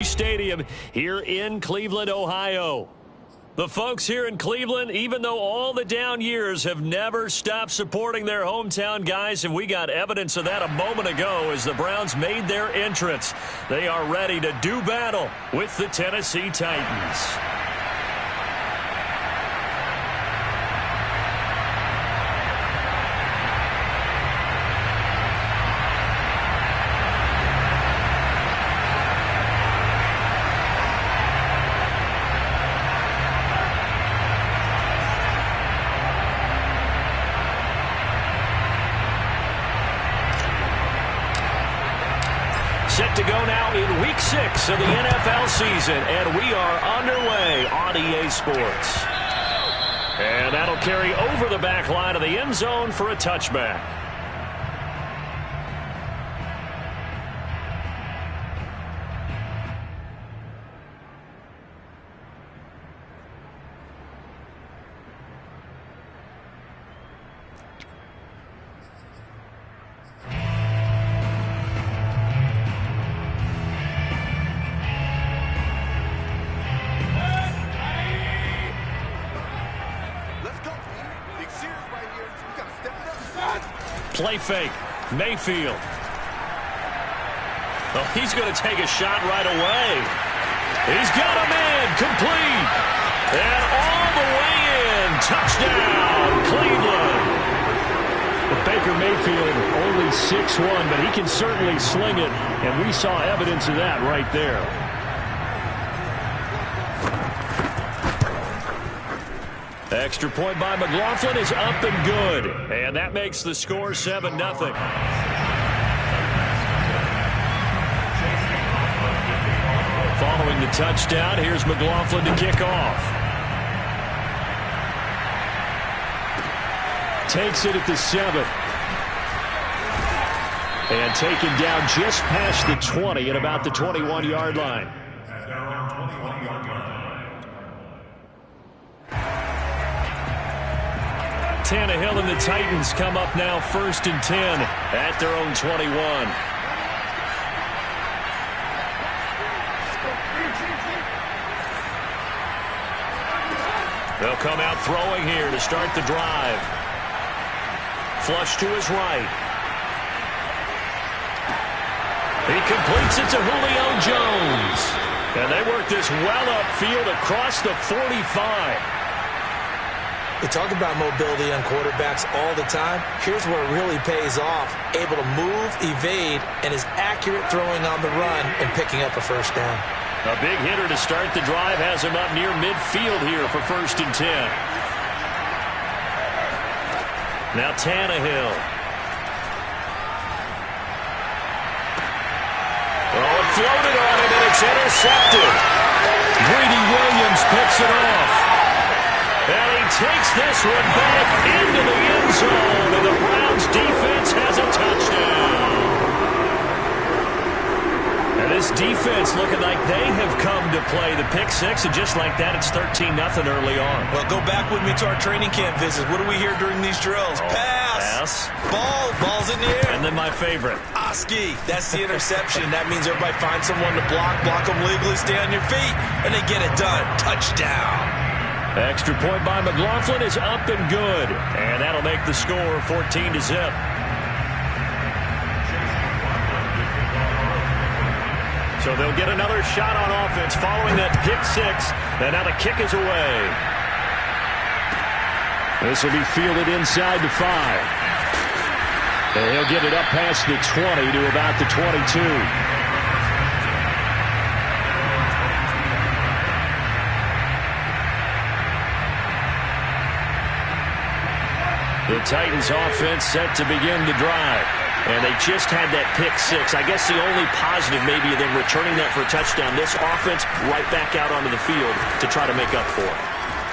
Stadium here in Cleveland, Ohio. The folks here in Cleveland, even though all the down years, have never stopped supporting their hometown guys, and we got evidence of that a moment ago as the Browns made their entrance. They are ready to do battle with the Tennessee Titans. Set to go now in Week 6 of the NFL season, and we are underway on EA Sports. And that'll carry over the back line of the end zone for a touchback. Play fake. Mayfield. Oh, he's going to take a shot right away. He's got a man. Complete. And all the way in. Touchdown, Cleveland. But Baker Mayfield only 6'1", but he can certainly sling it. And we saw evidence of that right there. Extra point by McLaughlin is up and good. And that makes the score 7-0. Following the touchdown, here's McLaughlin to kick off. Takes it at the 7. And taken down just past the 20 at about the 21-yard line. Tannehill and the Titans come up now 1st and 10 at their own 21. They'll come out throwing here to start the drive. Flush to his right. He completes it to Julio Jones. And they work this well upfield across the 45. We talk about mobility on quarterbacks all the time. Here's where it really pays off. Able to move, evade, and is accurate throwing on the run and picking up a first down. A big hitter to start the drive has him up near midfield here for 1st and 10. Now Tannehill. Oh, it floated on him, and it's intercepted. Greedy Williams picks it off. And he takes this one back into the end zone, and the Browns defense has a touchdown. And this defense looking like they have come to play. The pick six, and just like that, it's 13-0 early on. Well, go back with me to our training camp visit. What do we hear during these drills? Pass. Ball's in the air. And then my favorite. Oski. That's the interception. That means everybody finds someone to block them legally, stay on your feet, and they get it done. Touchdown. Extra point by McLaughlin is up and good. And that'll make the score 14-0. So they'll get another shot on offense following that pick six. And now the kick is away. This will be fielded inside the 5. And he'll get it up past the 20 to about the 22. The Titans offense set to begin the drive. And they just had that pick six. I guess the only positive maybe of them returning that for a touchdown. This offense right back out onto the field to try to make up for it.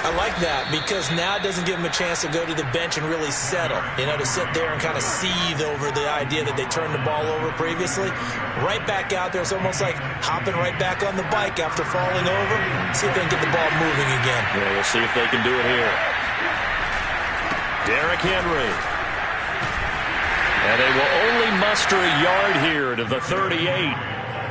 I like that because now it doesn't give them a chance to go to the bench and really settle. You know, to sit there and kind of seethe over the idea that they turned the ball over previously. Right back out there. It's almost like hopping right back on the bike after falling over. See if they can get the ball moving again. Yeah, we'll see if they can do it here. Derrick Henry. And they will only muster a yard here to the 38.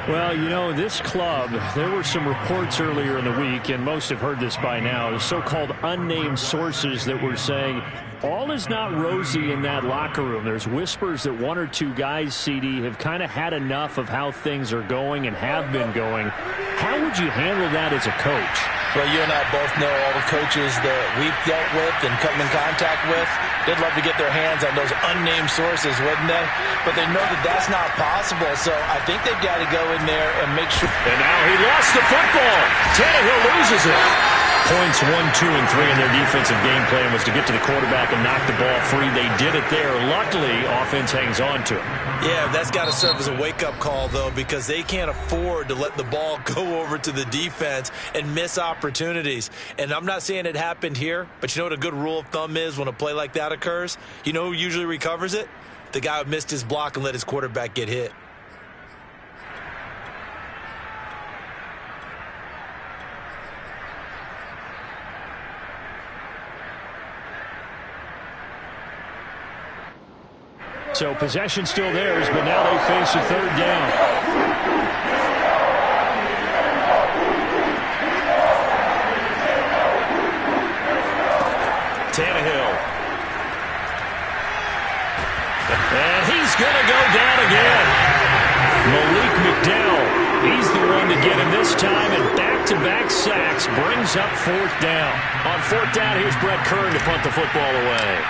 Well, you know, this club, there were some reports earlier in the week, and most have heard this by now, so-called unnamed sources that were saying all is not rosy in that locker room. There's whispers that one or two guys, CD, have kind of had enough of how things are going and have been going. How would you handle that as a coach? Well, you and I both know all the coaches that we've dealt with and come in contact with. They'd love to get their hands on those unnamed sources, wouldn't they? But they know that that's not possible, so I think they've got to go in there and make sure. And now he lost the football. Tannehill loses it. Points 1, 2, and 3 in their defensive game plan was to get to the quarterback and knock the ball free. They did it there. Luckily, offense hangs on to it. Yeah, that's got to serve as a wake-up call, though, because they can't afford to let the ball go over to the defense and miss opportunities. And I'm not saying it happened here, but you know what a good rule of thumb is when a play like that occurs? You know who usually recovers it? The guy who missed his block and let his quarterback get hit. So possession still theirs, but now they face a third down. Tannehill. And he's going to go down again. Malik McDowell, he's the one to get him this time, and back-to-back sacks brings up fourth down. On fourth down, here's Brett Kern to punt the football away.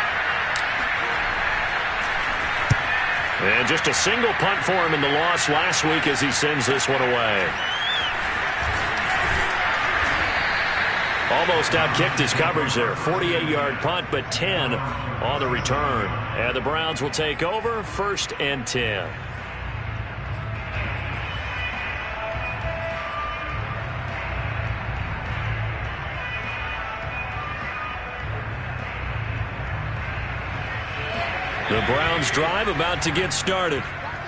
And just a single punt for him in the loss last week as he sends this one away. Almost outkicked his coverage there. 48-yard punt, but 10 on the return. And the Browns will take over, 1st and 10. The Browns drive about to get started.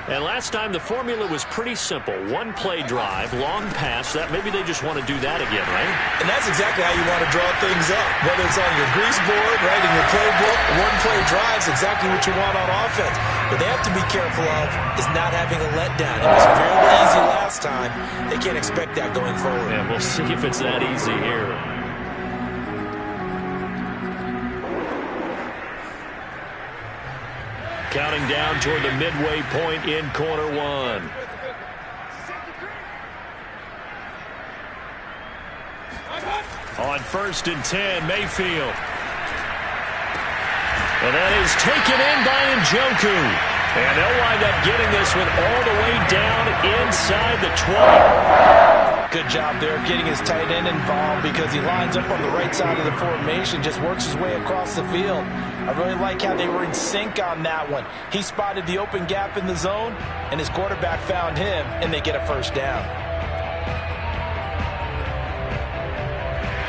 And last time the formula was pretty simple. One play drive, long pass. That maybe they just want to do that again, right? And that's exactly how you want to draw things up. Whether it's on your grease board, right, in your playbook, one play drive's exactly what you want on offense. What they have to be careful of is not having a letdown. It was fairly easy last time. They can't expect that going forward. Yeah, we'll see if it's that easy here. Counting down toward the midway point in quarter one. On 1st and 10, Mayfield. And that is taken in by Njoku. And they'll wind up getting this one all the way down inside the 20. Good job there of getting his tight end involved because he lines up on the right side of the formation, just works his way across the field. I really like how they were in sync on that one. He spotted the open gap in the zone, and his quarterback found him, and they get a first down.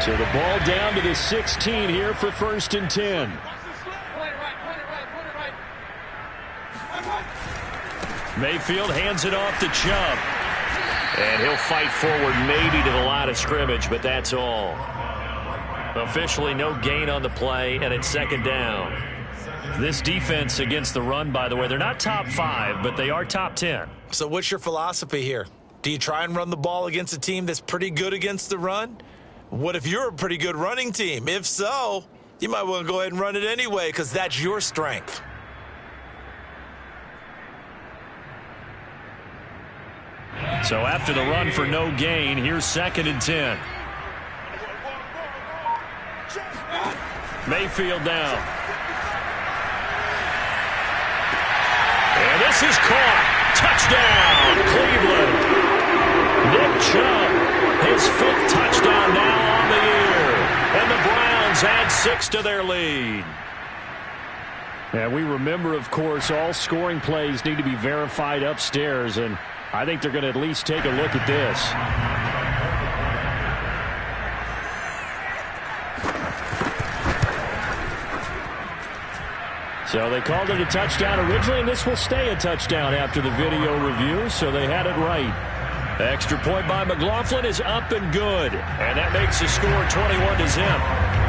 So the ball down to the 16 here for 1st and 10. Mayfield hands it off to Chubb. And he'll fight forward maybe to the line of scrimmage, but that's all. Officially no gain on the play, and it's 2nd down. This defense against the run, by the way, they're not top 5, but they are top 10. So what's your philosophy here? Do you try and run the ball against a team that's pretty good against the run? What if you're a pretty good running team? If so, you might want to go ahead and run it anyway because that's your strength. So after the run for no gain, here's 2nd and 10. Mayfield down. And this is caught. Touchdown, Cleveland. Nick Chubb, his 5th touchdown now on the year. And the Browns add 6 to their lead. And we remember, of course, all scoring plays need to be verified upstairs, and I think they're going to at least take a look at this. So they called it a touchdown originally, and this will stay a touchdown after the video review, so they had it right. The extra point by McLaughlin is up and good, and that makes the score 21-0.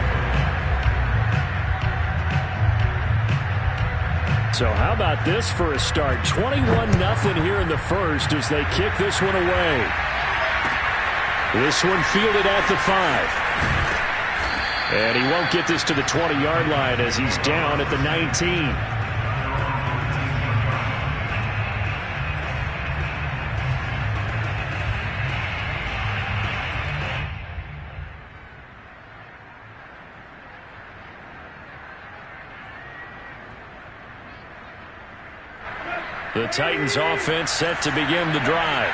So how about this for a start? 21-0 here in the first as they kick this one away. This one fielded at the 5. And he won't get this to the 20-yard line as he's down at the 19. The Titans offense set to begin the drive.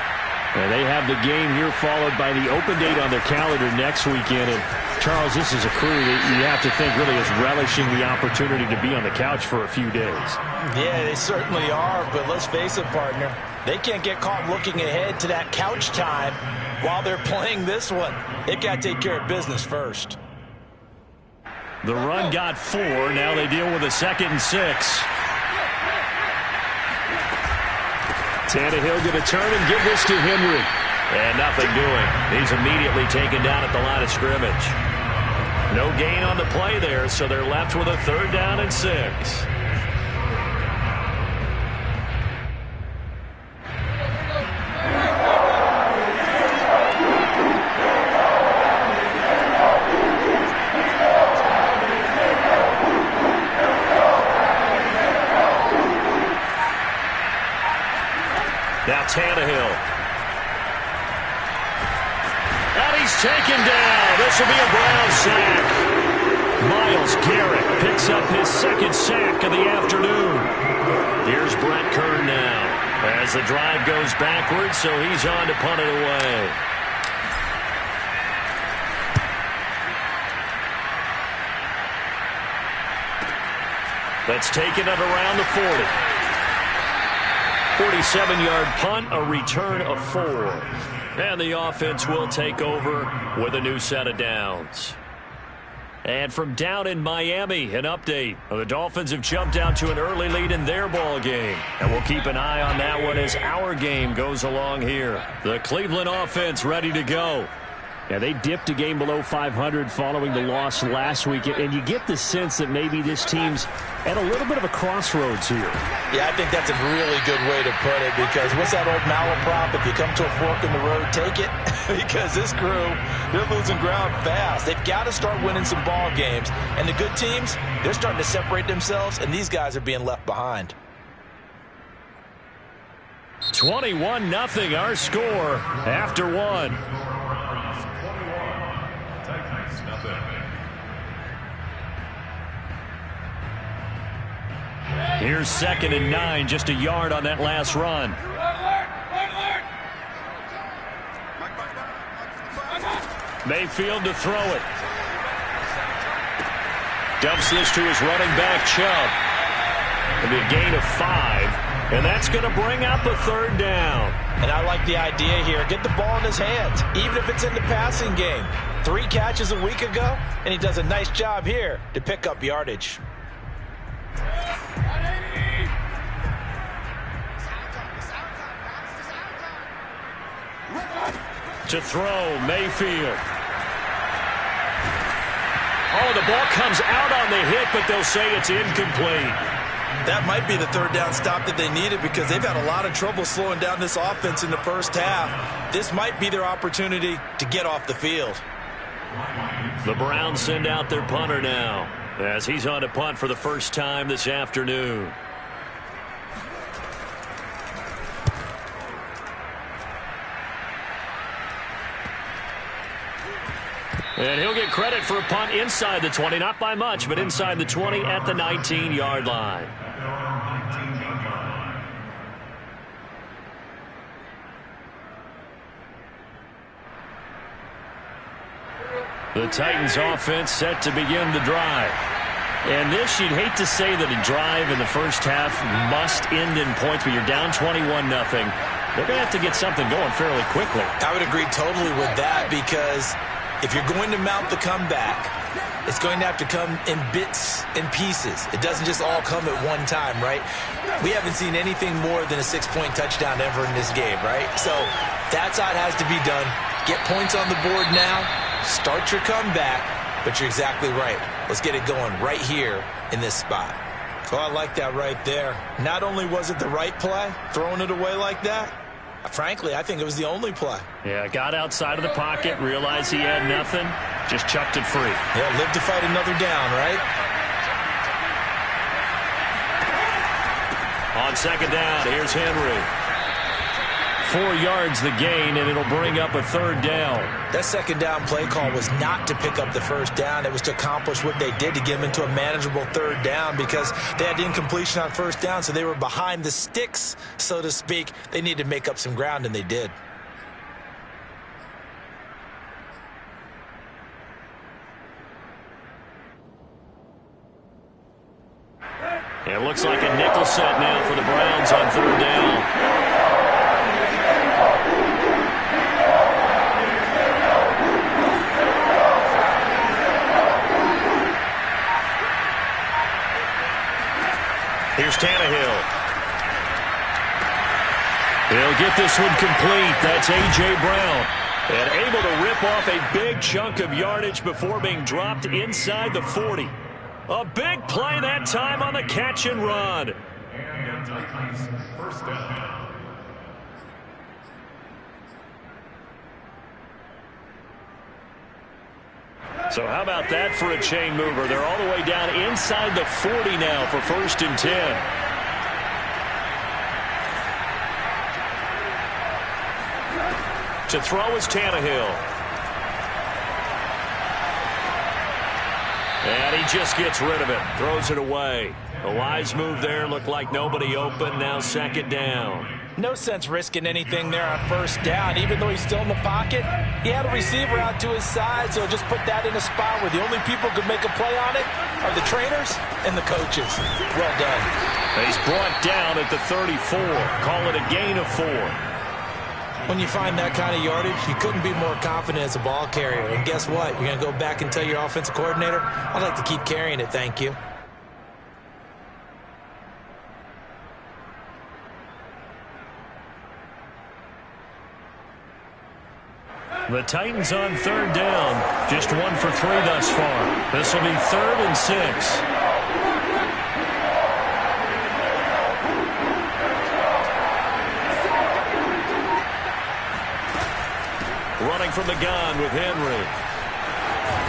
And they have the game here followed by the open date on their calendar next weekend. And Charles, this is a crew that you have to think really is relishing the opportunity to be on the couch for a few days. Yeah, they certainly are. But let's face it, partner, they can't get caught looking ahead to that couch time while they're playing this one. They've got to take care of business first. The run got 4. Now they deal with a 2nd and 6. Tannehill going to turn and give this to Henry. And nothing doing. He's immediately taken down at the line of scrimmage. No gain on the play there, so they're left with a 3rd down and 6. Now Tannehill. And he's taken down. This will be a Brown sack. Myles Garrett picks up his 2nd sack of the afternoon. Here's Brett Kern now as the drive goes backwards, so he's on to punt it away. That's taken at around the 40. 47-yard punt, a return of 4. And the offense will take over with a new set of downs. And from down in Miami, an update. The Dolphins have jumped out to an early lead in their ball game. And we'll keep an eye on that one as our game goes along here. The Cleveland offense ready to go. Yeah, they dipped a game below 500 following the loss last week, and you get the sense that maybe this team's at a little bit of a crossroads here. Yeah, I think that's a really good way to put it, because what's that old malaprop? If you come to a fork in the road, take it. Because this crew, they're losing ground fast. They've got to start winning some ball games. And the good teams, they're starting to separate themselves, and these guys are being left behind. 21-0 our score after 1. Here's 2nd and 9, just a yard on that last run. Mayfield to throw it. Dumps this to his running back, Chubb. It'll be a gain of 5, and that's going to bring up a 3rd down. And I like the idea here. Get the ball in his hands, even if it's in the passing game. 3 catches a week ago, and he does a nice job here to pick up yardage. To throw, Mayfield. Oh, the ball comes out on the hit, but they'll say it's incomplete. That might be the 3rd down stop that they needed, because they've had a lot of trouble slowing down this offense in the first half. This might be their opportunity to get off the field. The Browns send out their punter now, as he's on to punt for the first time this afternoon. And he'll get credit for a punt inside the 20, not by much, but inside the 20 at the 19-yard line. The Titans offense set to begin the drive. And this, you'd hate to say that a drive in the first half must end in points, but you're down 21-0. They're going to have to get something going fairly quickly. I would agree totally with that, because if you're going to mount the comeback, it's going to have to come in bits and pieces. It doesn't just all come at one time, right? We haven't seen anything more than a 6-point touchdown ever in this game, right? So that's how it has to be done. Get points on the board now. Start your comeback, but you're exactly right. Let's get it going right here in this spot. Oh, I like that right there. Not only was it the right play, throwing it away like that, frankly, I think it was the only play. Yeah, got outside of the pocket, realized he had nothing, just chucked it free. Yeah, live to fight another down, right? On second down, here's Henry. 4 yards the gain, and it'll bring up a third down. That second down play call was not to pick up the first down. It was to accomplish what they did to get them into a manageable third down because they had incompletion on first down, so they were behind the sticks, so to speak. They needed to make up some ground, and they did. It looks like a nickel set now for the Browns on third down. Here's Tannehill. He'll get this one complete. That's A.J. Brown. And able to rip off a big chunk of yardage before being dropped inside the 40. A big play that time on the catch and run. First down. So how about that for a chain mover? They're all the way down inside the 40 now for 1st and 10. To throw is Tannehill. And he just gets rid of it. Throws it away. A wise move there. Looked like nobody open. Now second down. No sense risking anything there on first down. Even though he's still in the pocket, he had a receiver out to his side, so just put that in a spot where the only people who could make a play on it are the trainers and the coaches. Well done. He's brought down at the 34. Call it a gain of 4. When you find that kind of yardage, you couldn't be more confident as a ball carrier. And guess what? You're going to go back and tell your offensive coordinator, I'd like to keep carrying it, thank you. The Titans on third down. Just 1 for 3 thus far. This will be 3rd and 6. Running from the gun with Henry.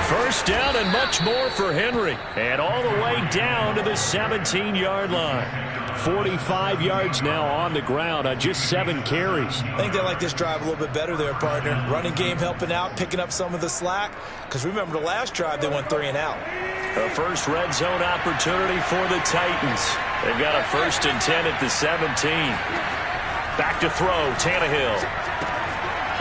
First down and much more for Henry. And all the way down to the 17-yard line. 45 yards now on the ground on just 7 carries. I think they like this drive a little bit better there, partner. Running game helping out, picking up some of the slack. Because remember, the last drive, they went 3 and out. A first red zone opportunity for the Titans. They've got a 1st and 10 at the 17. Back to throw, Tannehill.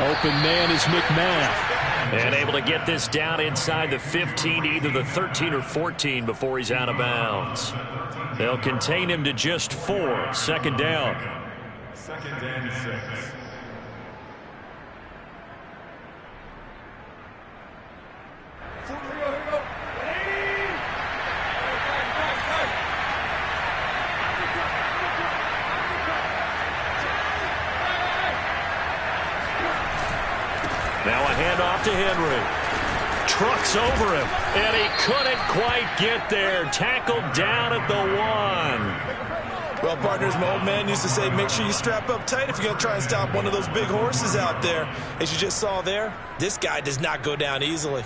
Open man is McMath. And able to get this down inside the 15, either the 13 or 14 before he's out of bounds. They'll contain him to just 4. Second down. 2nd and 6. Now a handoff to Henry. Trucks over him, and he couldn't quite get there. Tackled down at the 1. Well, partners, my old man used to say, make sure you strap up tight if you're going to try and stop one of those big horses out there. As you just saw there, this guy does not go down easily.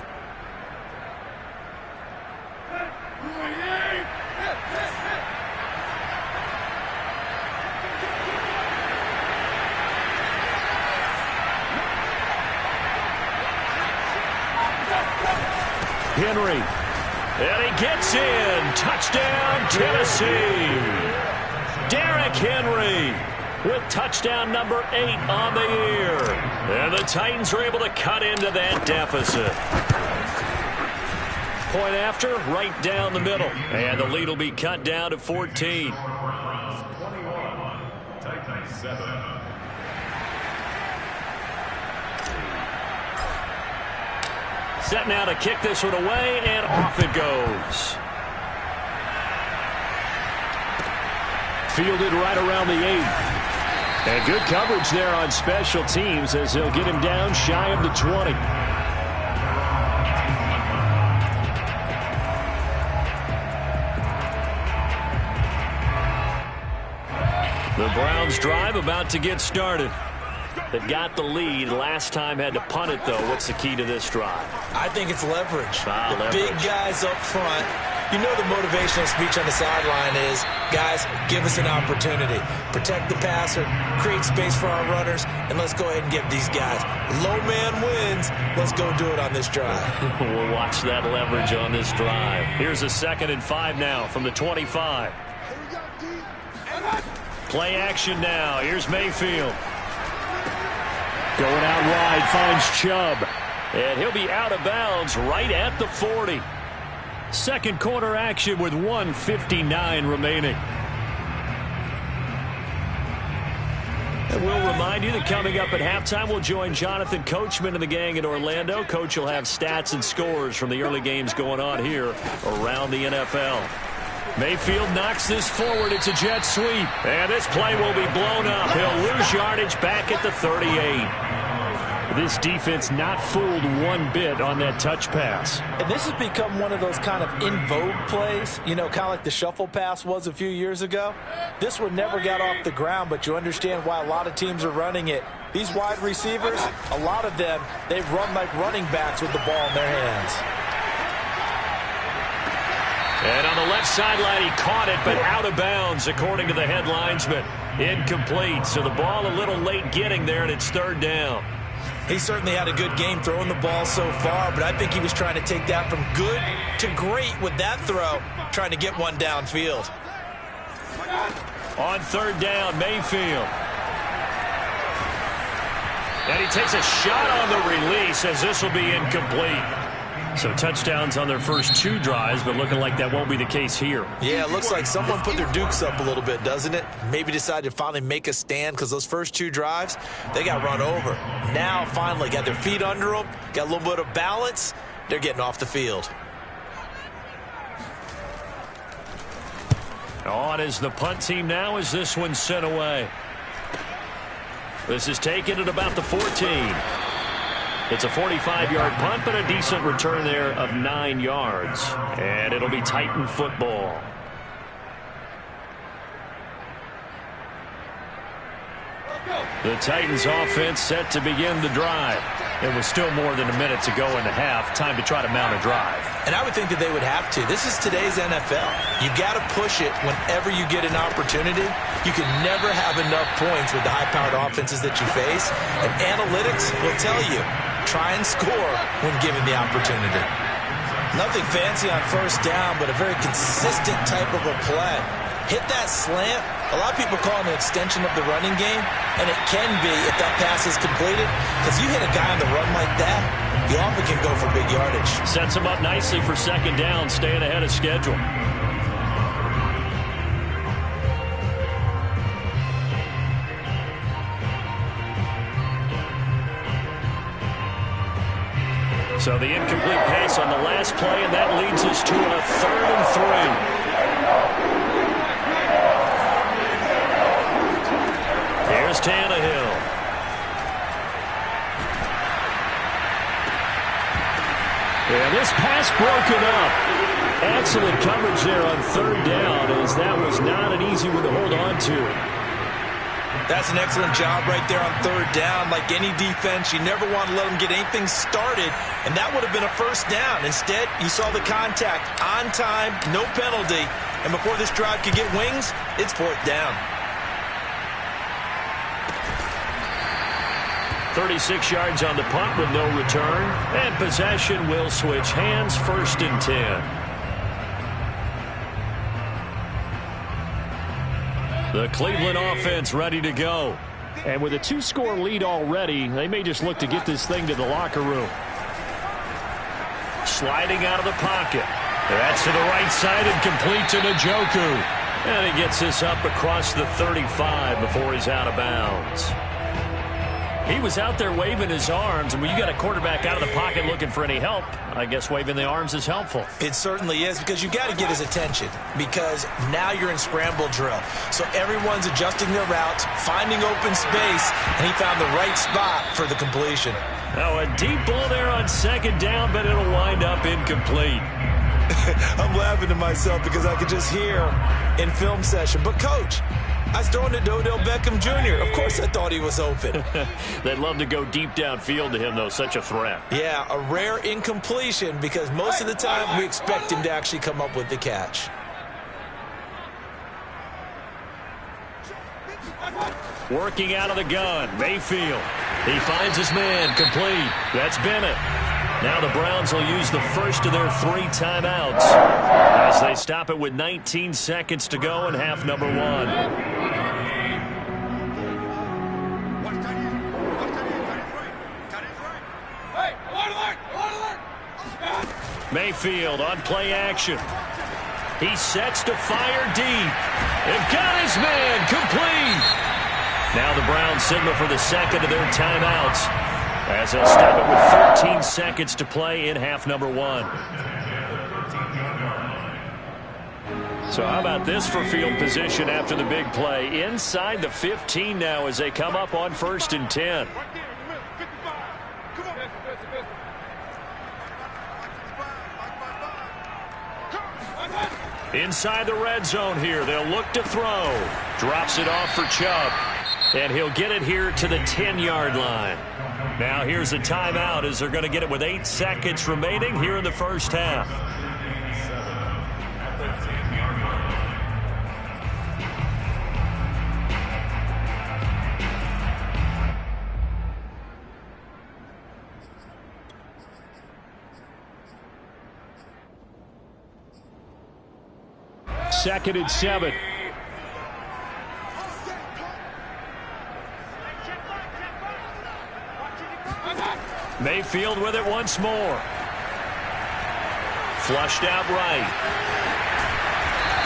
Henry, and he gets in. Touchdown, Tennessee. Derrick Henry with touchdown number 8 on the year. And the Titans are able to cut into that deficit. Point after, right down the middle. And the lead will be cut down to 14. 21, Titans 7. Set now to kick this one away, and off it goes. Fielded right around the 8. And good coverage there on special teams as they'll get him down shy of the 20. The Browns drive about to get started. They've got the lead. Last time had to punt it, though. What's the key to this drive? I think it's leverage. Leverage. Big guys up front. You know the motivational speech on the sideline is, guys, give us an opportunity. Protect the passer, create space for our runners, and let's go ahead and give these guys. Low man wins. Let's go do it on this drive. We'll watch that leverage on this drive. Here's a 2nd and 5 now from the 25. Play action now. Here's Mayfield. Going out wide, finds Chubb. And he'll be out of bounds right at the 40. Second quarter action with 1:59 remaining. And we'll remind you that coming up at halftime, we'll join Jonathan Coachman and the gang in Orlando. Coach will have stats and scores from the early games going on here around the NFL. Mayfield knocks this forward. It's a jet sweep. And this play will be blown up. He'll lose yardage back at the 38. This defense not fooled one bit on that touch pass. And this has become one of those kind of in vogue plays, you know, kind of like the shuffle pass was a few years ago. This one never got off the ground, but you understand why a lot of teams are running it. These wide receivers, a lot of them, they've run like running backs with the ball in their hands. And on the left sideline, he caught it, but out of bounds, according to the head linesman. Incomplete, so the ball a little late getting there, and it's 3rd down. He certainly had a good game throwing the ball so far, but I think he was trying to take that from good to great with that throw, trying to get one downfield. On 3rd down, Mayfield. And he takes a shot on the release as this will be incomplete. So touchdowns on their first 2 drives, but looking like that won't be the case here. Yeah, it looks like someone put their dukes up a little bit, doesn't it? Maybe decided to finally make a stand because those first 2 drives, they got run over. Now, finally, got their feet under them, got a little bit of balance. They're getting off the field. On is the punt team now as this one's sent away. This is taken at about the 14. It's a 45-yard punt, but a decent return there of 9 yards. And it'll be Titan football. The Titans offense set to begin the drive. It was still more than a minute to go in the half. Time to try to mount a drive. And I would think that they would have to. This is today's NFL. You got to push it whenever you get an opportunity. You can never have enough points with the high-powered offenses that you face. And analytics will tell you, try and score when given the opportunity. Nothing fancy on 1st down, but a very consistent type of a play. Hit that slant. A lot of people call it an extension of the running game, and it can be if that pass is completed, because you hit a guy on the run like that, you often can go for big yardage. Sets him up nicely for 2nd down, staying ahead of schedule. So the incomplete pass on the last play, and that leads us to a 3rd and 3. Here's Tannehill. And this pass broken up. Excellent coverage there on 3rd down, as that was not an easy one to hold on to. That's an excellent job right there on 3rd down. Like any defense, you never want to let them get anything started, and that would have been a 1st down. Instead, you saw the contact on time, no penalty, and before this drive could get wings, it's 4th down. 36 yards on the punt with no return, and possession will switch hands. 1st and 10. The Cleveland offense ready to go. And with a 2-score lead already, they may just look to get this thing to the locker room. Sliding out of the pocket. That's to the right side and complete to Njoku. And he gets this up across the 35 before he's out of bounds. He was out there waving his arms, and when you got a quarterback out of the pocket looking for any help, I guess waving the arms is helpful. It certainly is, because you got to get his attention, because now you're in scramble drill. So everyone's adjusting their routes, finding open space, and he found the right spot for the completion. Now a deep ball there on 2nd down, but it'll wind up incomplete. I'm laughing to myself because I could just hear in film session, but coach, I was throwing it to Odell Beckham Jr. Of course I thought he was open. They'd love to go deep downfield to him, though. Such a threat. Yeah, a rare incompletion because most of the time we expect him to actually come up with the catch. Working out of the gun, Mayfield. He finds his man, complete. That's Bennett. Now the Browns will use the first of their 3 timeouts as they stop it with 19 seconds to go in half number 1. Mayfield on play action. He sets to fire deep. They've got his man, complete. Now the Browns signal for the second of their timeouts as they'll stop it with 14 seconds to play in half number 1. So how about this for field position after the big play? Inside the 15 now as they come up on 1st and 10. Inside the red zone here. They'll look to throw. Drops it off for Chubb. And he'll get it here to the 10-yard line. Now here's a timeout as they're going to get it with 8 seconds remaining here in the first half. Second and 7. Mayfield with it once more. Flushed out right.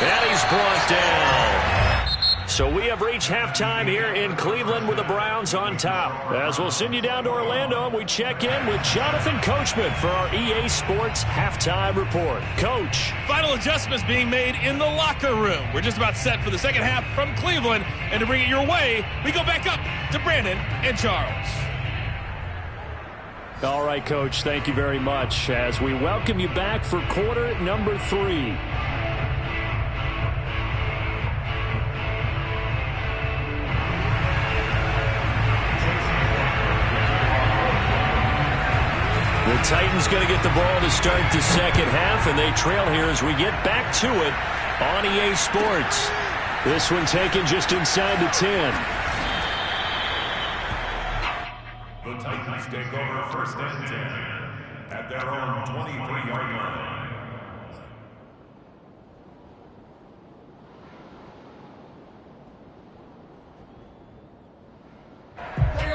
And he's brought down. So we have reached halftime here in Cleveland with the Browns on top. As we'll send you down to Orlando, and we check in with Jonathan Coachman for our EA Sports Halftime Report. Coach. Final adjustments being made in the locker room. We're just about set for the second half from Cleveland. And to bring it your way, we go back up to Brandon and Charles. All right, Coach, thank you very much as we welcome you back for quarter number 3. The Titans going to get the ball to start the second half, and they trail here as we get back to it on EA Sports. This one taken just inside the 10. The Titans take over 1st and 10 at their own 23-yard line.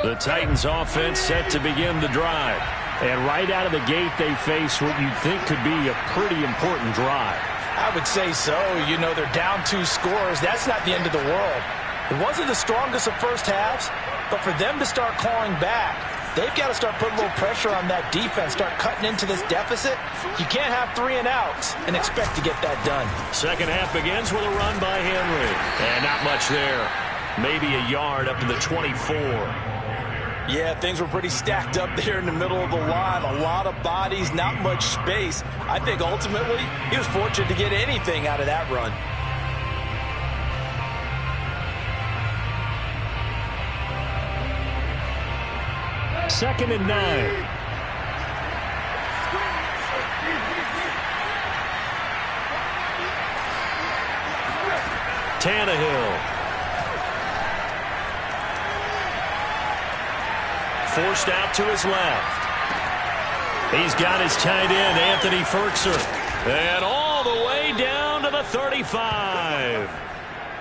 The Titans offense set to begin the drive. And right out of the gate, they face what you'd think could be a pretty important drive. I would say so. You know, they're down 2 scores. That's not the end of the world. It wasn't the strongest of first halves, but for them to start clawing back, they've got to start putting a little pressure on that defense, start cutting into this deficit. You can't have 3 and outs and expect to get that done. Second half begins with a run by Henry. And not much there. Maybe a yard up to the 24. Yeah, things were pretty stacked up there in the middle of the line. A lot of bodies, not much space. I think ultimately he was fortunate to get anything out of that run. Second and 9. Tannehill. Forced out to his left. He's got his tight end, Anthony Firkser. And all the way down to the 35.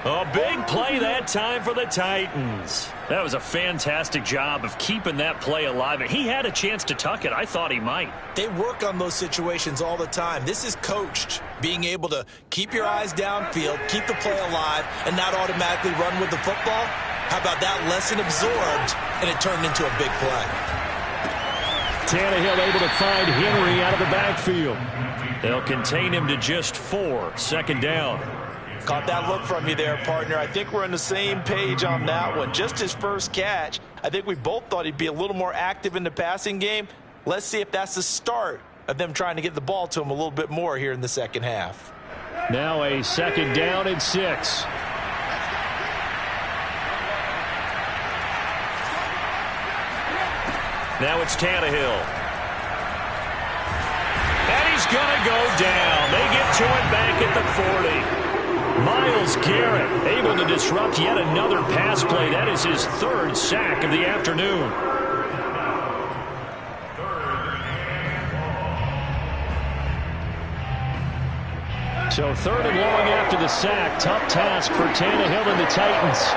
A big play that time for the Titans. That was a fantastic job of keeping that play alive. He had a chance to tuck it. I thought he might. They work on those situations all the time. This is coached, being able to keep your eyes downfield, keep the play alive, and not automatically run with the football. How about that lesson absorbed, and it turned into a big play. Tannehill able to find Henry out of the backfield. They'll contain him to just 4. Second down. Caught that look from you there, partner. I think we're on the same page on that one. Just his first catch. I think we both thought he'd be a little more active in the passing game. Let's see if that's the start of them trying to get the ball to him a little bit more here in the second half. Now a second down and 6. Now it's Tannehill. And he's going to go down. They get to it back at the 40. Myles Garrett able to disrupt yet another pass play. That is his third sack of the afternoon. So 3rd and long after the sack. Tough task for Tannehill and the Titans.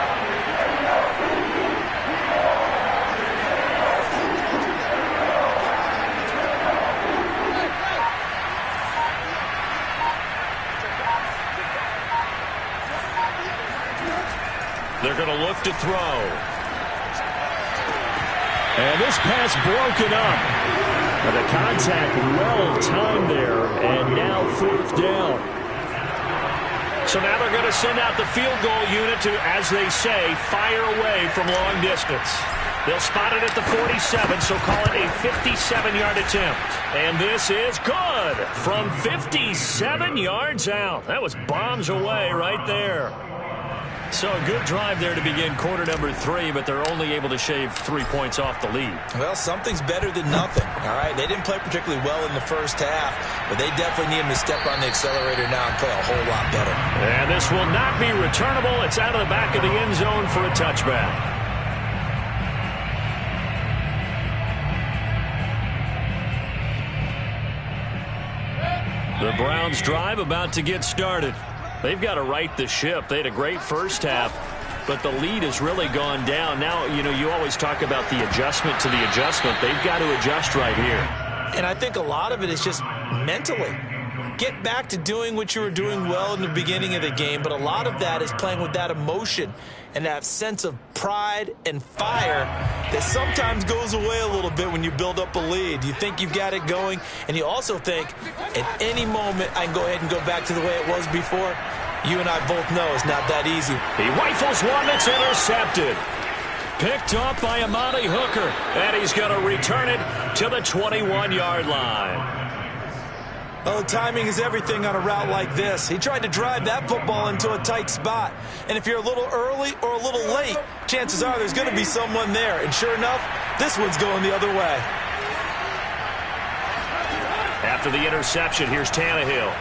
They're going to look to throw. And this pass broken up. But the contact well timed there. And now 4th down. So now they're going to send out the field goal unit to, as they say, fire away from long distance. They'll spot it at the 47, so call it a 57-yard attempt. And this is good from 57 yards out. That was bombs away right there. So a good drive there to begin quarter number 3, but they're only able to shave 3 points off the lead. Well, something's better than nothing, all right? They didn't play particularly well in the first half, but they definitely need them to step on the accelerator now and play a whole lot better. And this will not be returnable. It's out of the back of the end zone for a touchback. The Browns drive about to get started. They've got to right the ship. They had a great first half, but the lead has really gone down. Now, you always talk about the adjustment to the adjustment. They've got to adjust right here. And I think a lot of it is just mentally. Get back to doing what you were doing well in the beginning of the game, but a lot of that is playing with that emotion and that sense of pride and fire that sometimes goes away a little bit when you build up a lead. You think you've got it going, and you also think at any moment I can go ahead and go back to the way it was before. You and I both know it's not that easy. He rifles one that's intercepted. Picked off by Amani Hooker, and he's going to return it to the 21-yard line. Oh, timing is everything on a route like this. He tried to drive that football into a tight spot. And if you're a little early or a little late, chances are there's going to be someone there. And sure enough, this one's going the other way. After the interception, here's Tannehill.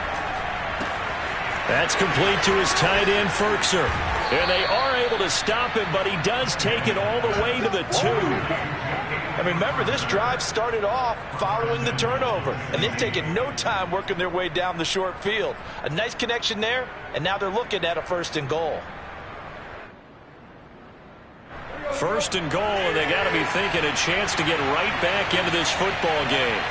That's complete to his tight end, Firkser. And they are able to stop him, but he does take it all the way to the 2. And remember, this drive started off following the turnover, and they've taken no time working their way down the short field. A nice connection there, and now they're looking at a 1st and goal. 1st and goal, and they got to be thinking a chance to get right back into this football game.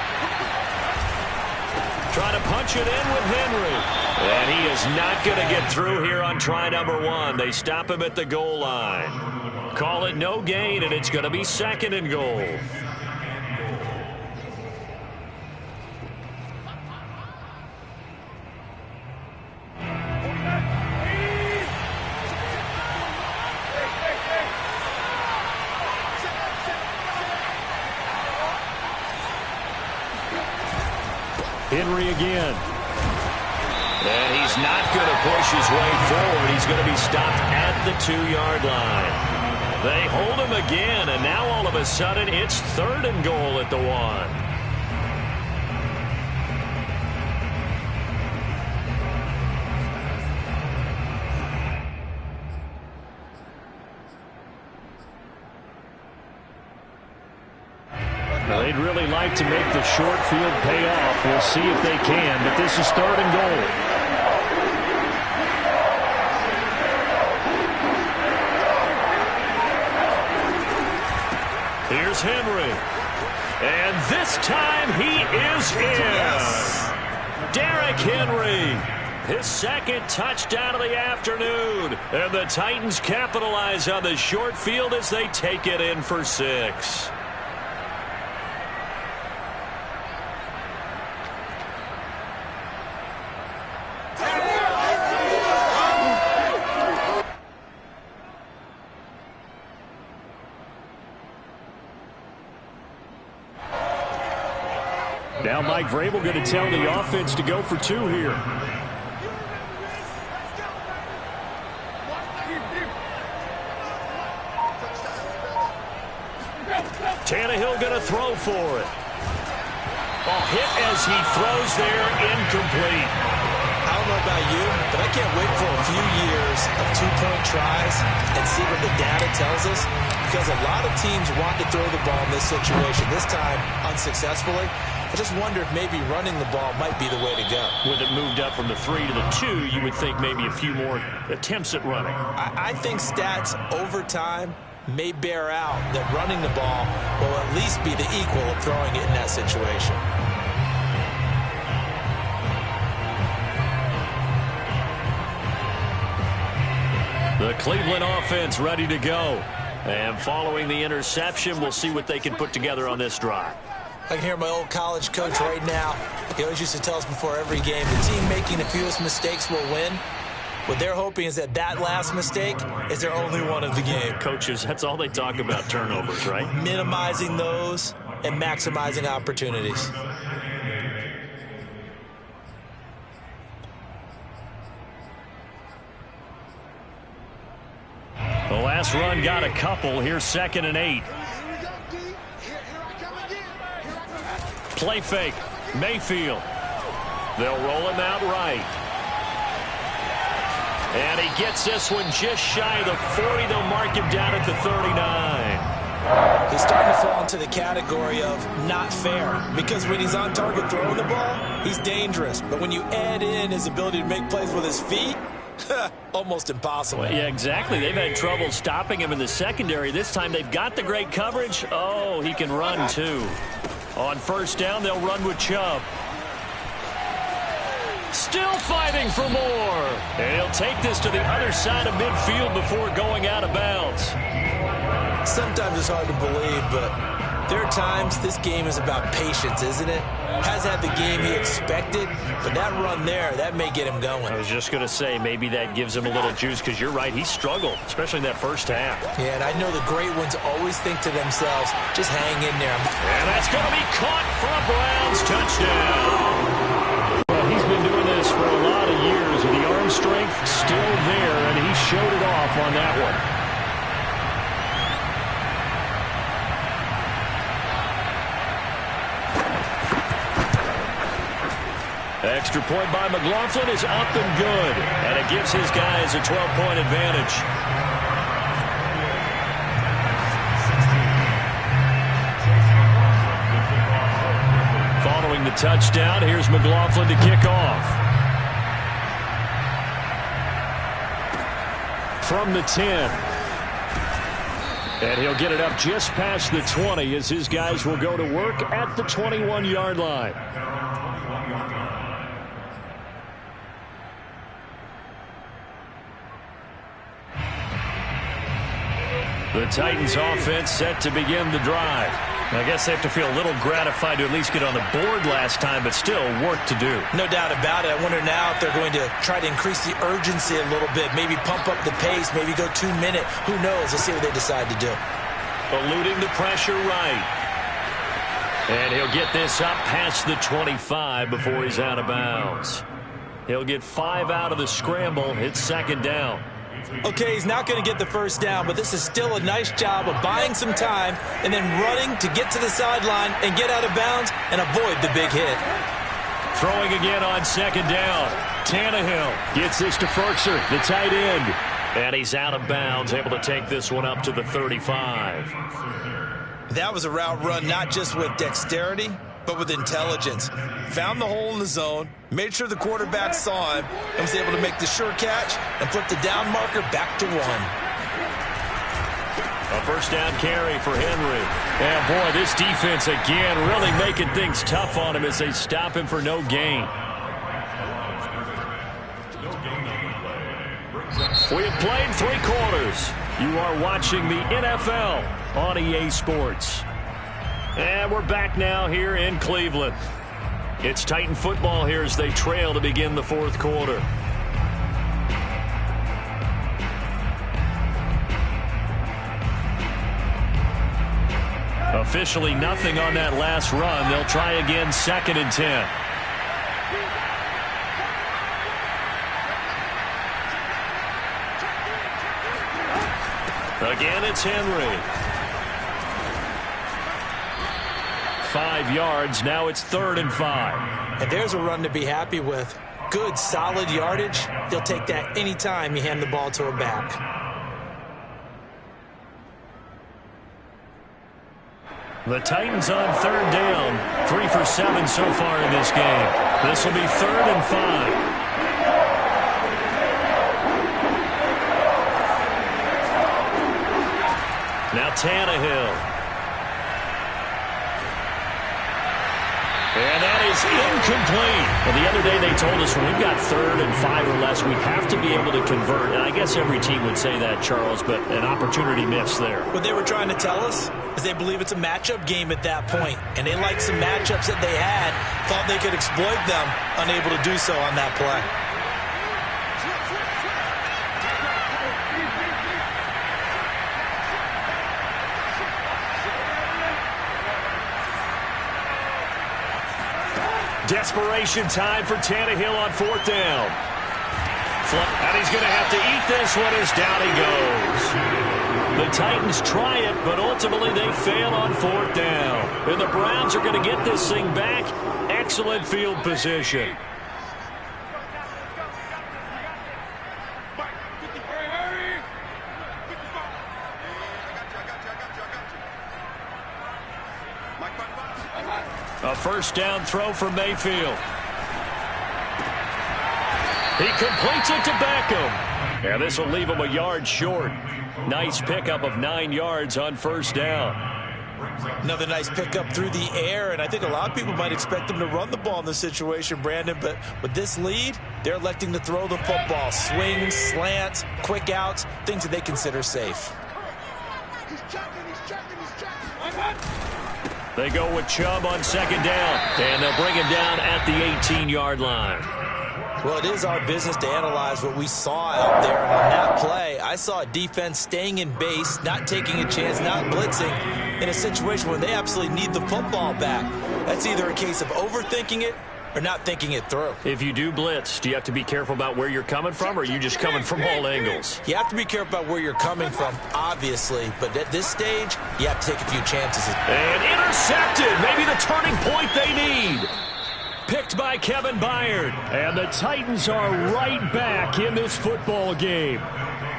Trying to punch it in with Henry. And he is not going to get through here on try number 1. They stop him at the goal line. Call it no gain, and it's going to be 2nd and goal. Henry again. And he's not going to push his way forward. He's going to be stopped at the 2-yard line. They hold him again, and now all of a sudden it's 3rd and goal at the 1. Now, they'd really like to make the short field pay off. We'll see if they can, but this is 3rd and goal. Here's Henry. And this time he is in. Yes. Derrick Henry. His 2nd touchdown of the afternoon. And the Titans capitalize on the short field as they take it in for 6. Now Mike Vrabel going to tell the offense to go for 2 here. Tannehill going to throw for it. Oh, hit as he throws there, incomplete. I don't know about you, but I can't wait for a few years of two-point tries and see what the data tells us, because a lot of teams want to throw the ball in this situation, this time unsuccessfully. I just wonder if maybe running the ball might be the way to go. With it moved up from the 3 to the 2, you would think maybe a few more attempts at running. I think stats over time may bear out that running the ball will at least be the equal of throwing it in that situation. The Cleveland offense ready to go. And following the interception, we'll see what they can put together on this drive. I can hear my old college coach right now. He always used to tell us before every game, the team making the fewest mistakes will win. What they're hoping is that last mistake is their only one of the game. Coaches, that's all they talk about, turnovers, right? Minimizing those and maximizing opportunities. The last run got a couple. Here's 2nd and 8. Play fake. Mayfield. They'll roll him out right. And he gets this one just shy of the 40. They'll mark him down at the 39. He's starting to fall into the category of not fair, because when he's on target throwing the ball, he's dangerous. But when you add in his ability to make plays with his feet, almost impossible. Well, yeah, exactly. They've had trouble stopping him in the secondary. This time they've got the great coverage. Oh, he can run too. On 1st down, they'll run with Chubb. Still fighting for more. And he'll take this to the other side of midfield before going out of bounds. Sometimes it's hard to believe, but there are times this game is about patience, isn't it? Has had the game he expected, but that run there, that may get him going. I was just going to say, maybe that gives him a little juice, because you're right, he struggled, especially in that first half. Yeah, and I know the great ones always think to themselves, just hang in there. And that's going to be caught for a Browns touchdown. Well, he's been doing this for a lot of years, with the arm strength still there, and he showed it off on that one. Extra point by McLaughlin is up and good. And it gives his guys a 12-point advantage. Following the touchdown, here's McLaughlin to kick off. From the 10. And he'll get it up just past the 20 as his guys will go to work at the 21-yard line. The Titans offense set to begin the drive. I guess they have to feel a little gratified to at least get on the board last time, but still work to do. No doubt about it. I wonder now if they're going to try to increase the urgency a little bit, maybe pump up the pace, maybe go 2-minute. Who knows? Let's see what they decide to do. Eluding the pressure right. And he'll get this up past the 25 before he's out of bounds. He'll get 5 out of the scramble. It's 2nd down. Okay, he's not going to get the first down, but this is still a nice job of buying some time and then running to get to the sideline and get out of bounds and avoid the big hit. Throwing again on 2nd down. Tannehill gets this to Firkser, the tight end. And he's out of bounds, able to take this one up to the 35. That was a route run not just with dexterity, but with intelligence. Found the hole in the zone, made sure the quarterback saw him, and was able to make the sure catch and flip the down marker back to 1. A 1st down carry for Henry. And boy, this defense again really making things tough on him as they stop him for no gain. We have played 3 quarters. You are watching the NFL on EA Sports. And we're back now here in Cleveland. It's Titan football here as they trail to begin the 4th quarter. Officially nothing on that last run. They'll try again 2nd and 10. Again, it's Henry. 5 yards. Now it's 3rd and 5. And there's a run to be happy with. Good, solid yardage. You'll take that anytime you hand the ball to a back. The Titans on 3rd down. 3 for 7 so far in this game. This will be 3rd and 5. Now Tannehill. And that is incomplete. Well, the other day they told us when we've got 3rd and 5 or less, we have to be able to convert. And I guess every team would say that, Charles, but an opportunity missed there. What they were trying to tell us is they believe it's a matchup game at that point. And they liked some matchups that they had, thought they could exploit them, unable to do so on that play. Desperation time for Tannehill on 4th down. And he's going to have to eat this one as down he goes. The Titans try it, but ultimately they fail on 4th down. And the Browns are going to get this thing back. Excellent field position. A 1st down throw for Mayfield. He completes it to Beckham. And this will leave him a yard short. Nice pickup of 9 yards on 1st down. Another nice pickup through the air, and I think a lot of people might expect them to run the ball in this situation, Brandon, but with this lead, they're electing to throw the football. Swings, slants, quick outs, things that they consider safe. They go with Chubb on 2nd down, and they'll bring him down at the 18-yard line. Well, it is our business to analyze what we saw out there, and on that play, I saw a defense staying in base, not taking a chance, not blitzing, in a situation where they absolutely need the football back. That's either a case of overthinking it or not thinking it through. If you do blitz, do you have to be careful about where you're coming from, or are you just coming from all angles? You have to be careful about where you're coming from, obviously, but at this stage, you have to take a few chances. And intercepted, maybe the turning point they need. Picked by Kevin Byard. And the Titans are right back in this football game.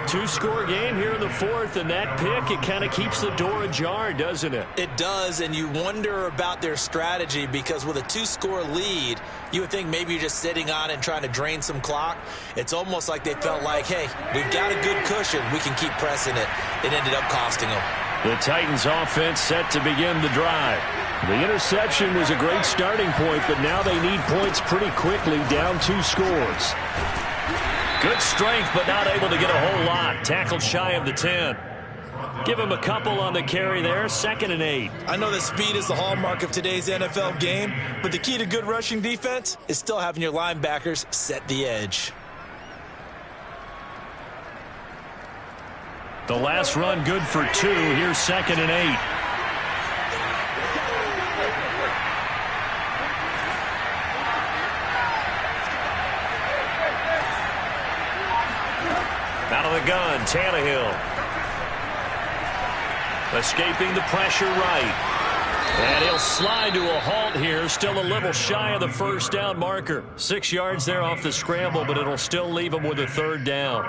2-score game here in the 4th, and that pick, it kind of keeps the door ajar, doesn't it? It does, and you wonder about their strategy, because with a 2-score lead, you would think maybe you're just sitting on it and trying to drain some clock. It's almost like they felt like, hey, we've got a good cushion. We can keep pressing it. It ended up costing them. The Titans offense set to begin the drive. The interception was a great starting point, but now they need points pretty quickly, down 2 scores. Good strength, but not able to get a whole lot. Tackled shy of the 10. Give him a couple on the carry there. 2nd and 8. I know that speed is the hallmark of today's NFL game, but the key to good rushing defense is still having your linebackers set the edge. The last run good for 2. Here's 2nd and 8. Out of the gun, Tannehill. Escaping the pressure right. And he'll slide to a halt here. Still a little shy of the 1st down marker. 6 yards there off the scramble, but it'll still leave him with a 3rd down.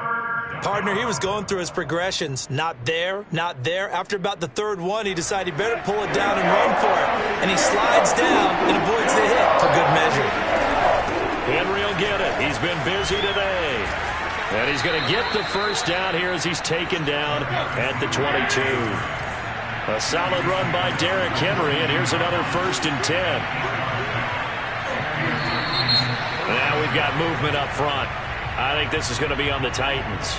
Partner, he was going through his progressions. Not there, not there. After about the 3rd one, he decided he better pull it down and run for it. And he slides down and avoids the hit for good measure. Henry will get it. He's been busy today. And he's going to get the 1st down here as he's taken down at the 22. A solid run by Derrick Henry, and here's another 1st and 10. Now we've got movement up front. I think this is going to be on the Titans.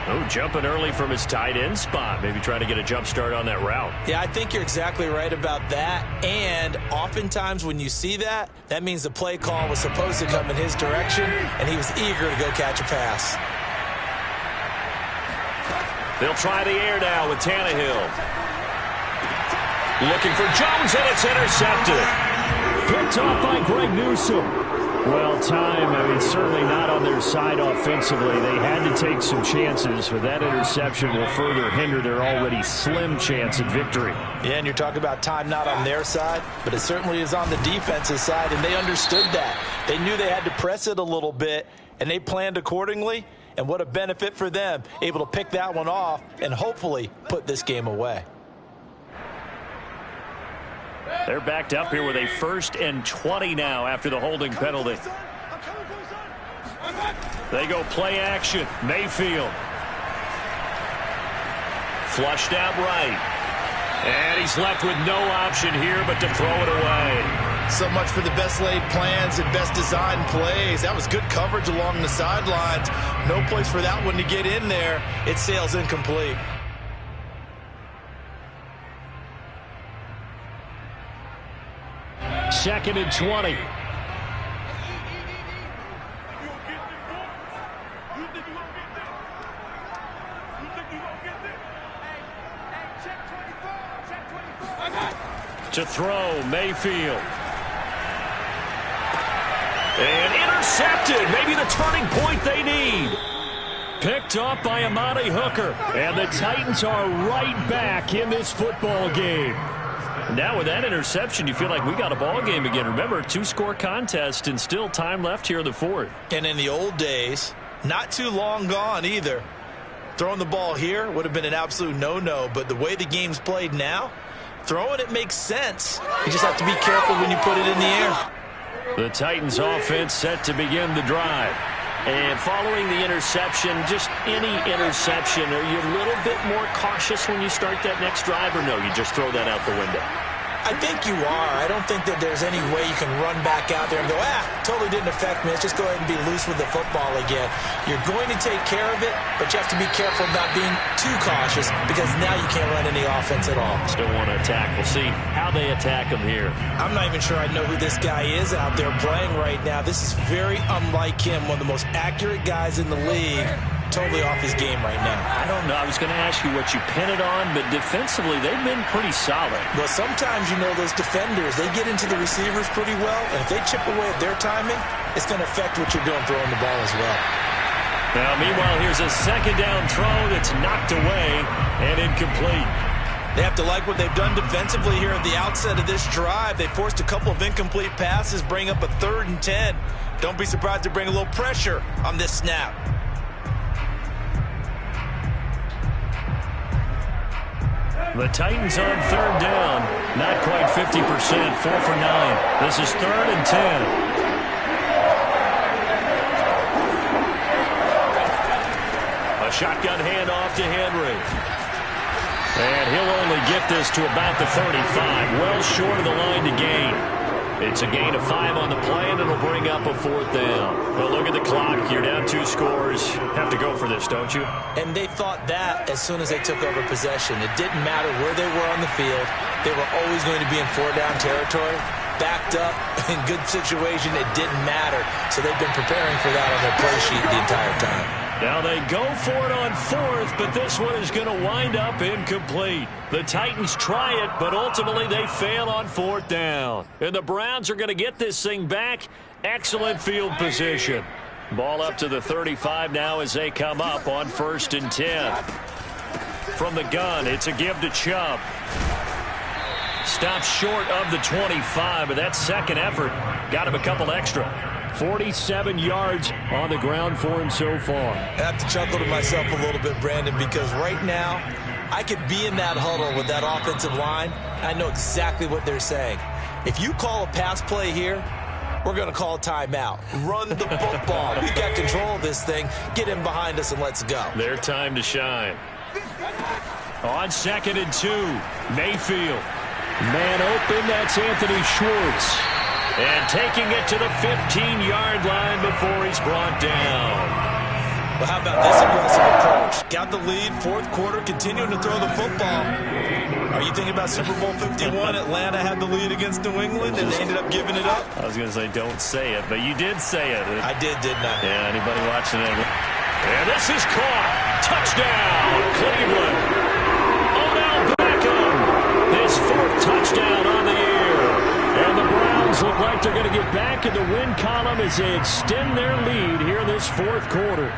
Oh, jumping early from his tight end spot. Maybe trying to get a jump start on that route. Yeah, I think you're exactly right about that. And oftentimes when you see that, that means the play call was supposed to come in his direction, and he was eager to go catch a pass. They'll try the air now with Tannehill. Looking for Jones, and it's intercepted. Picked off by Greg Newsome. Well, time, certainly not on their side offensively. They had to take some chances, but that interception will further hinder their already slim chance at victory. Yeah, and you're talking about time not on their side, but it certainly is on the defensive side, and they understood that. They knew they had to press it a little bit, and they planned accordingly, and what a benefit for them, able to pick that one off and hopefully put this game away. They're backed up here with a 1st and 20 now after the holding penalty. They go play action. Mayfield. Flushed out right. And he's left with no option here but to throw it away. So much for the best laid plans and best designed plays. That was good coverage along the sidelines. No place for that one to get in there. It sails incomplete. Second and 20. To throw, Mayfield. And intercepted. Maybe the turning point they need. Picked up by Amani Hooker. And the Titans are right back in this football game. Now with that interception, you feel like we got a ball game again. Remember, 2-score contest and still time left here in the 4th. And in the old days, not too long gone either. Throwing the ball here would have been an absolute no-no, but the way the game's played now, throwing it makes sense. You just have to be careful when you put it in the air. The Titans offense set to begin the drive. And following the interception, just any interception, are you a little bit more cautious when you start that next drive, or no, you just throw that out the window? I think you are. I don't think that there's any way you can run back out there and go, totally didn't affect me. Let's just go ahead and be loose with the football again. You're going to take care of it, but you have to be careful not being too cautious because now you can't run any offense at all. Still want to attack. We'll see how they attack him here. I'm not even sure I know who this guy is out there playing right now. This is very unlike him, one of the most accurate guys in the league. Totally off his game right now. I don't know. I was going to ask you what you pin it on, but defensively, they've been pretty solid. Well, sometimes, those defenders, they get into the receivers pretty well, and if they chip away at their timing, it's going to affect what you're doing throwing the ball as well. Now, meanwhile, here's a second down throw that's knocked away and incomplete. They have to like what they've done defensively here at the outset of this drive. They forced a couple of incomplete passes, bring up a 3rd and 10. Don't be surprised to bring a little pressure on this snap. The Titans on 3rd down. Not quite 50%. 4 for 9. This is 3rd and 10. A shotgun handoff to Henry. And he'll only get this to about the 35. Well short of the line to gain. It's a gain of 5 on the play, and it'll bring up a 4th down. Well, look at the clock. You're down 2 scores. Have to go for this, don't you? And they thought that as soon as they took over possession. It didn't matter where they were on the field. They were always going to be in 4-down territory. Backed up, in good situation, it didn't matter. So they've been preparing for that on their play sheet the entire time. Now they go for it on 4th, but this one is going to wind up incomplete. The Titans try it, but ultimately they fail on 4th down. And the Browns are going to get this thing back. Excellent field position. Ball up to the 35 now as they come up on 1st and 10. From the gun, it's a give to Chubb. Stops short of the 25, but that second effort got him a couple extra. 47 yards on the ground for him so far. I have to chuckle to myself a little bit, Brandon, because right now I could be in that huddle with that offensive line. I know exactly what they're saying. If you call a pass play here, we're going to call a timeout. Run the football. We've got control of this thing. Get him behind us and let's go. Their time to shine. On 2nd and 2, Mayfield. Man open, that's Anthony Schwartz. And taking it to the 15-yard line before he's brought down. Well, how about this aggressive approach? Got the lead, 4th quarter, continuing to throw the football. Are you thinking about Super Bowl 51? Atlanta had the lead against New England, and they ended up giving it up? I was going to say don't say it, but you did say it. I did, didn't I? Yeah, anybody watching it? And this is caught. Touchdown, Cleveland. Odell Beckham. His 4th touchdown on the year. And the Browns look like they're going to get back back in the win column as they extend their lead here in this fourth quarter.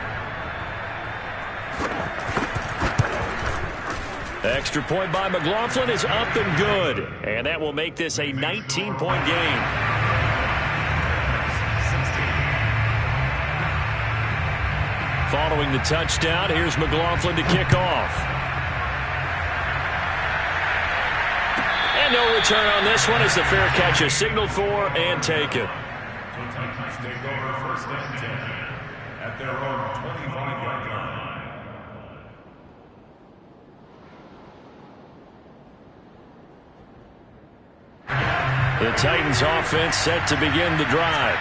Extra point by McLaughlin is up and good. And that will make this a 19-point game. Following the touchdown, here's McLaughlin to kick off. And no return on this one as the fair catch is signaled for and taken. The Titans take over first and 10 at their own 25-yard line. The Titans offense set to begin the drive.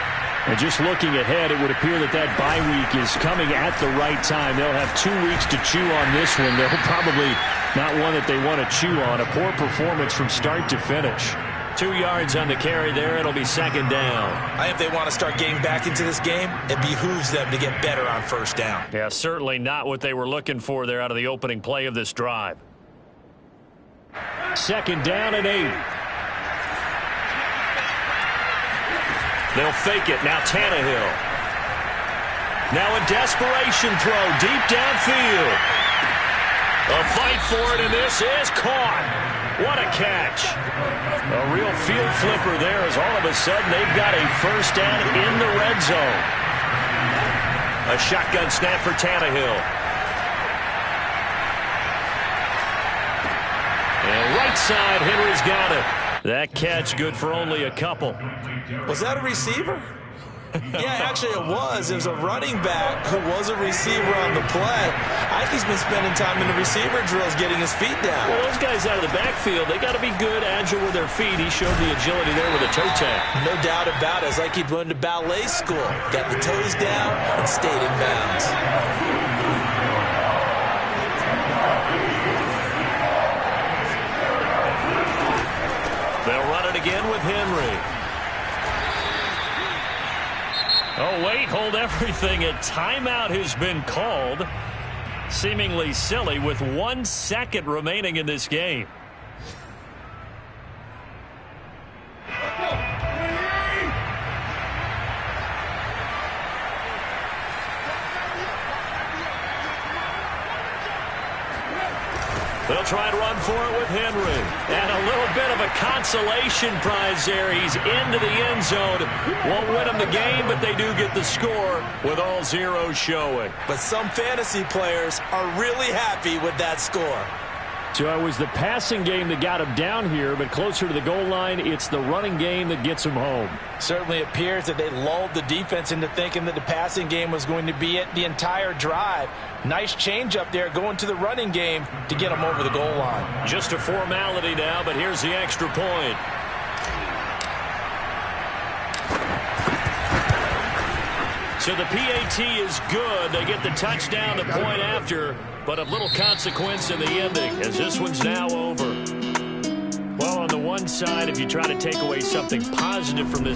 And just looking ahead, it would appear that that bye week is coming at the right time. They'll have 2 weeks to chew on this one. They'll probably not one that they want to chew on. A poor performance from start to finish. 2 yards on the carry there. It'll be second down. I think if they want to start getting back into this game, it behooves them to get better on first down. Yeah, certainly not what they were looking for there out of the opening play of this drive. Second down and 8. They'll fake it. Now Tannehill. Now a desperation throw deep downfield. A fight for it, and this is caught. What a catch. A real field flipper there as all of a sudden they've got a first down in the red zone. A shotgun snap for Tannehill. And right side, Henry's got it. That catch good for only a couple. Was that a receiver? Yeah, actually it was. It was a running back who was a receiver on the play. I think he's been spending time in the receiver drills getting his feet down. Well, those guys out of the backfield, they got to be good, agile with their feet. He showed the agility there with a toe tap. No doubt about it. It's like he'd went to ballet school. Got the toes down and stayed in bounds. They'll run it again with Henry. Oh, wait, hold everything. A timeout has been called. Seemingly silly with 1 second remaining in this game. They'll try and run for it with Henry. And a little bit of a consolation prize there. He's into the end zone. Won't win them the game, but they do get the score with all zeros showing. But some fantasy players are really happy with that score. So it was the passing game that got him down here, but closer to the goal line, it's the running game that gets him home. Certainly appears that they lulled the defense into thinking that the passing game was going to be it the entire drive. Nice change up there going to the running game to get them over the goal line. Just a formality now, but here's the extra point. So the PAT is good. They get the touchdown, the point after, but of little consequence in the ending as this one's now over. Well, on the one side, if you try to take away something positive from this